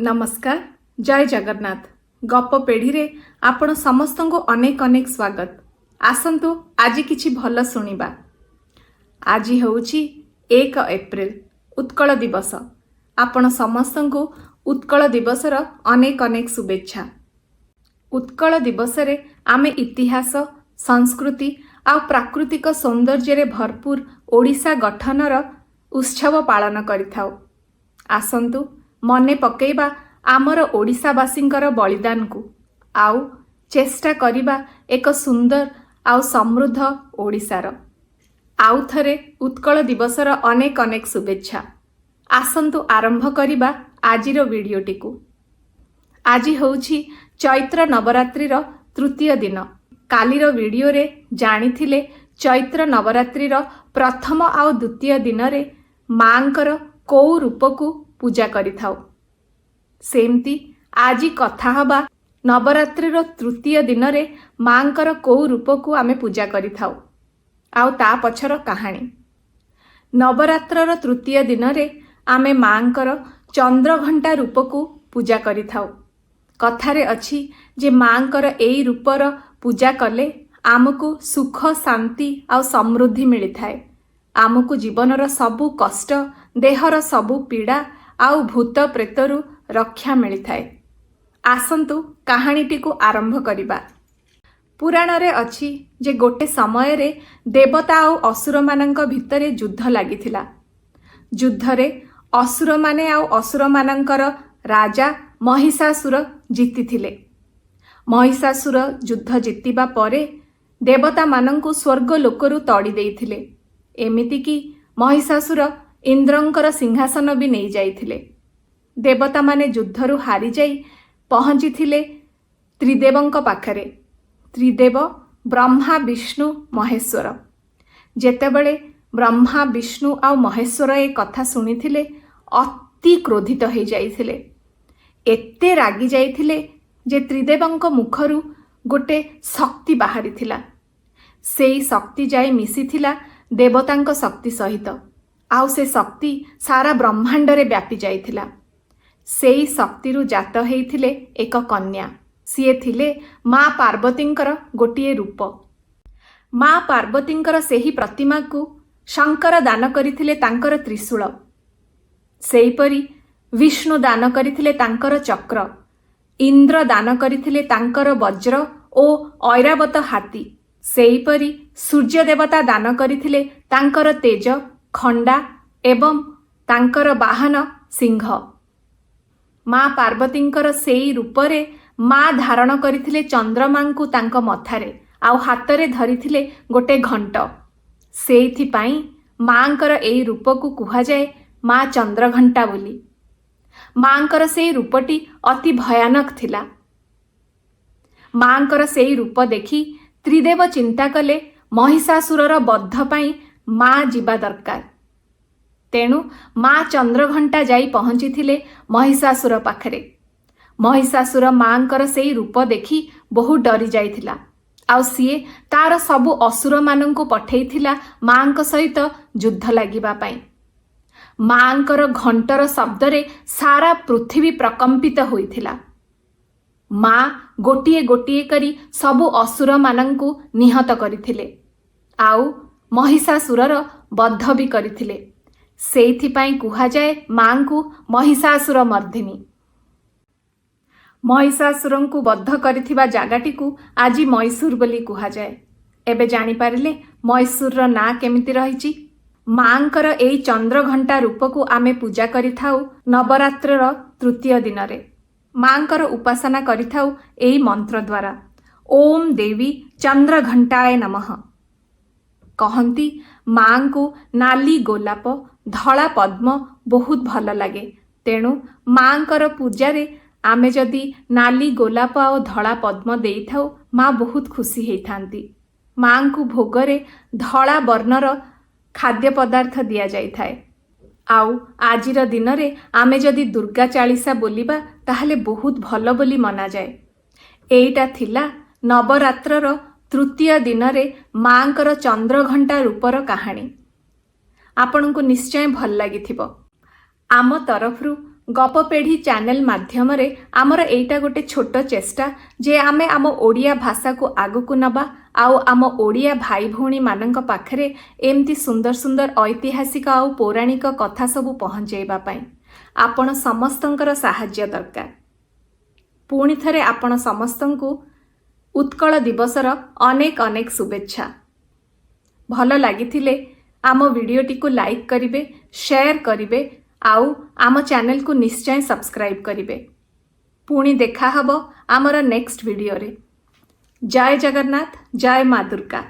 नमस्कार, जय जगन्नाथ। गप पेढ़ी रे आपण समस्त को अनेक अनेक स्वागत। आसंतु आज किछि भल सुनिबा। आज होउछि 1 एप्रिल उत्कल दिवस। आपण समस्त को उत्कल दिवसर अनेक अनेक शुभेच्छा। उत्कल दिवस रे आमे इतिहास, संस्कृति आ प्राकृतिक सौंदर्य रे भरपूर ओडिशा गठनर उत्सव पालन करिथाउ। आसंतु मने पकेइबा आमर ओडिशावासींकर बलिदान को आउ चेष्टा करिबा एक सुंदर आउ समृद्ध ओडिशार। आउ थरे उत्कल दिवसर अनेक अनेक शुभेच्छा। आसंतु आरंभ करिबा आजिर वीडियोटी को। आज होउछि चैत्र नवरात्रिर तृतीय दिन। कालीर वीडियो रे जानिथिले चैत्र नवरात्रिर प्रथम आउ द्वितीय दिन रे मांकर को रूप को पूजा करिथाउ। सेमती आजी कथा हबा नवरात्रिर तृतीय दिन रे मांकर को रूप को आमे पूजा करिथाउ आउ ता पछर कहानी। नवरात्रर तृतीय दिन रे आमे मांकर चंद्रघंटा रूप को पूजा करिथाउ। कथारे अछि जे मांकर एई रूपर पूजा कले आमको सुख, शांति आउ समृद्धि मिली थाए। आमको जीवनर सबु कष्ट, देहर सबु पीड़ा आउ भूत प्रेतरु रक्षा मिली थाए। आसंतु कहानीटी को आरंभ करिबा। पुराण रे अछि जे गोटे समय रे देवता आउ असुर मानंक भितरे युद्ध लागिथिला। युद्ध रे असुर माने आउ असुर मानंकर राजा महिषासुर जीतिथिले। महिषासुर युद्ध जीतिबा परे देवता मानंकु स्वर्ग लोकरु तड़ी देइथिले। एमिति कि महिषासुर इंद्रंकर सिंहासन भी नहीं जाइथिले। देवता माने युद्धरु हारी जाई पहुंची थिले त्रिदेवंक पाखरे। त्रिदेव ब्रह्मा, विष्णु, महेश्वर। जेतेबेले ब्रह्मा, विष्णु आ महेश्वर ए कथा सुनिथिले अति क्रोधित हो जाइथिले। एते रागी जाइथिले जे त्रिदेवंक मुखरु गोटे शक्ति बाहरी थिला। सेई शक्ति जाई मिसिथिला देवतांक शक्ति सहित आउ से शक्ति सारा ब्रह्मांड रे व्यापी जाइथिला। सेई शक्तिरु जात हेइथिले एक कन्या। सिए थिले माँ पार्वतींकर गोटिए रूप। माँ पार्वतींकर सेही प्रतिमा को शंकर दान करिथिले तांकर त्रिशूल। सेहीपरि विष्णु दान करिथिले तांकर चक्र। इंद्र दान करिथिले तांकर वज्र ओ ऐरावत हाथी। सेहीपरि सूर्य देवता दान करिथिले तांकर तेज, खंडा एवं तांकर वाहन सिंह। माँ पार्वतींकर सेई रूपरे माँ धारण करिथिले चंद्रमांकु तांक मथारे आउ हातरे धरिथिले गोटे घंट। सेइथि पाई मांकर एई रूपकु कुहा जाए माँ चंद्रघंटा बोली। मांकर सेई रूपटी अति भयानक थिला। मांकर सेई रूप देखि त्रिदेव चिंता कले महिषासुरर बद्ध पाई माँ जीवा दरकार। तेणु माँ चंद्रघंटा जाई पहुंची थिले महिषासुर पाखरे। महिषासुर मांकर सेई रूप देखि बहु डरी जाइथिला आउ सिए तार सबु असुर मानंकु पठेइथिला मांक सहित युद्ध लागिबा पाई। मांकर घंटर शब्दरे सारा पृथ्वी प्रकंपित होइथिला। माँ गोटिए गोटिए करी सबु असुर मानंकु निहत करिथिले आउ महिषासुरर बद्ध भी करिथिले। सेइथिपाई कुहा जाए मां को महिषासुर मर्दिनी। महिषासुरंकु बद्ध करिथिबा जागाटी को आज मैसूर बोली कुहा जाए। एबे जानि पारिले मैसूरर ना केमिति रहिछि। मांकर एई चंद्रघंटा रूप को आमे पूजा करिथाउ नवरात्रर तृतीय दिन रे। मांकर उपासना करिथाउ एई मंत्र द्वारा, ओम देवी चंद्रघंटाय नमः। कहती मां को नाली गोलाप, धला पद्म बहुत भल लगे। तेणु मांकर पूजारे आमे जदि नाली गोलाप और धला पद्म देई थाउ माँ बहुत खुशी होई थांती। मां को भोगरे धला वर्णर खाद्य पदार्थ दिया जाई थाए। आउ आजिर दिन रे आमे जदि दुर्गा चालीसा बोलिबा ताहले बहुत भल बोली मना जाए। एइटा थिला नवरात्रर तृतीय दिन रे मांकर चंद्रघंटा रूपर कहानी। आपनको निश्चय भल लागिथिबो। आम तरफरु गपपेढ़ी चैनल माध्यम रे आमर एटा गोटे छोट चेष्टा जे आमे आम ओडिया भाषा को आगकू नबा आउ आम ओडिया भाई भौणी मानंक पाखरे एमती सुंदर सुंदर ऐतिहासिक आउ पौराणिक कथा सबू पहुंचेबा पई आपण समस्तंकर सहाय्य दरकार। पुणी थरे आपण समस्तंकु उत्कल दिवसर अनेक अनेक शुभेच्छा। भल लागिथिले आम वीडियोटी को लाइक करिवे, शेयर करिवे आउ आम चैनल को निश्चय सब्सक्राइब करिवे। पुणी देखा हबो आमर नेक्स्ट वीडियो रे। जय जगन्नाथ, जय माँ दुर्गा।